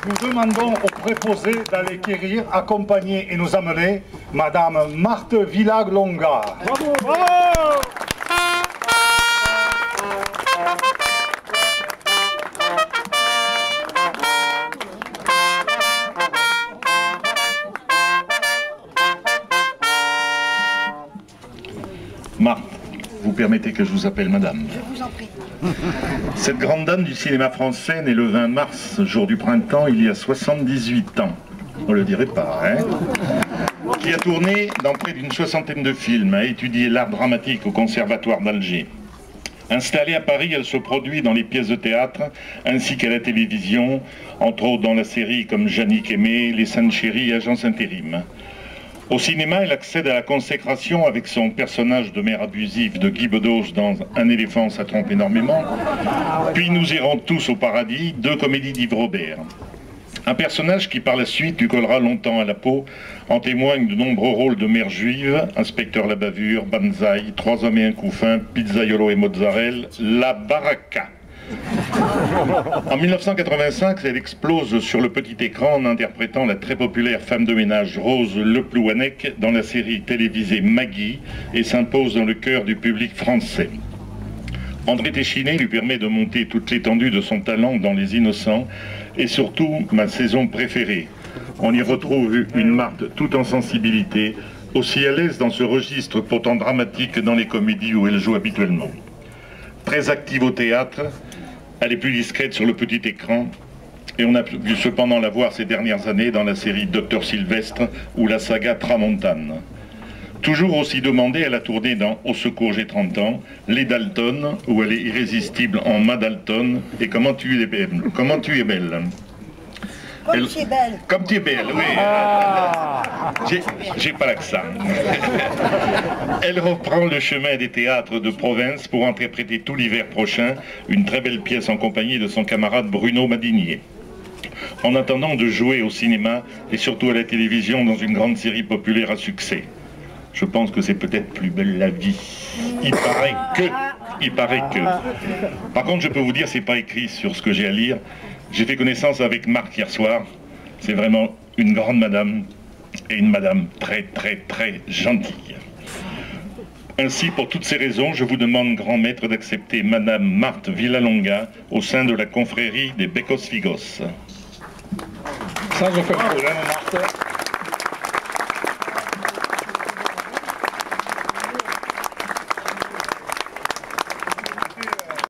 nous demandons aux préposés d'aller quérir, accompagner et nous amener Madame Marthe Villalonga. Bravo, bravo. Marthe, vous permettez que je vous appelle madame? Je vous en prie. Cette grande dame du cinéma français, née le 20 mars, jour du printemps, il y a 78 ans. On le dirait pas, hein? Qui a tourné dans près d'une soixantaine de films, a étudié l'art dramatique au Conservatoire d'Alger. Installée à Paris, elle se produit dans les pièces de théâtre, ainsi qu'à la télévision, entre autres dans la série comme Jannick Aimé, Les Saintes Chéries et Agence Intérim. Au cinéma, elle accède à la consécration avec son personnage de mère abusive de Guy Bedos dans Un éléphant, ça trompe énormément. Puis Nous irons tous au paradis, deux comédies d'Yves Robert. Un personnage qui par la suite lui collera longtemps à la peau, en témoignent de nombreux rôles de mère juive, Inspecteur la bavure, Banzai, Trois hommes et un couffin, Pizzaiolo et Mozzarella, La Baraka. En 1985, elle explose sur le petit écran en interprétant la très populaire femme de ménage Rose Leplouanec dans la série télévisée Maggie et s'impose dans le cœur du public français. André Téchiné lui permet de monter toute l'étendue de son talent dans Les Innocents et surtout ma saison préférée. On y retrouve une Marthe tout en sensibilité, aussi à l'aise dans ce registre pourtant dramatique que dans les comédies où elle joue habituellement. Très active au théâtre, elle est plus discrète sur le petit écran et on a pu cependant la voir ces dernières années dans la série Docteur Sylvestre ou la saga Tramontane. Toujours aussi demandée, elle a tourné dans Au secours, j'ai 30 ans, Les Dalton, où elle est irrésistible en Ma Dalton, et Comment tu es belle. Comment tu es belle. Comme tu es belle. Comme tu es belle, oui. J'ai pas l'accent. Elle reprend le chemin des théâtres de province pour interpréter tout l'hiver prochain une très belle pièce en compagnie de son camarade Bruno Madinier. En attendant de jouer au cinéma et surtout à la télévision dans une grande série populaire à succès. Je pense que c'est peut-être Plus belle la vie. Il paraît que. Par contre, je peux vous dire, c'est pas écrit sur ce que j'ai à lire. J'ai fait connaissance avec Marc hier soir. C'est vraiment une grande madame et une madame très très très gentille. Ainsi, pour toutes ces raisons, je vous demande, grand maître, d'accepter Madame Marthe Villalonga au sein de la confrérie des Becos Figos. Sans aucun problème, Marthe.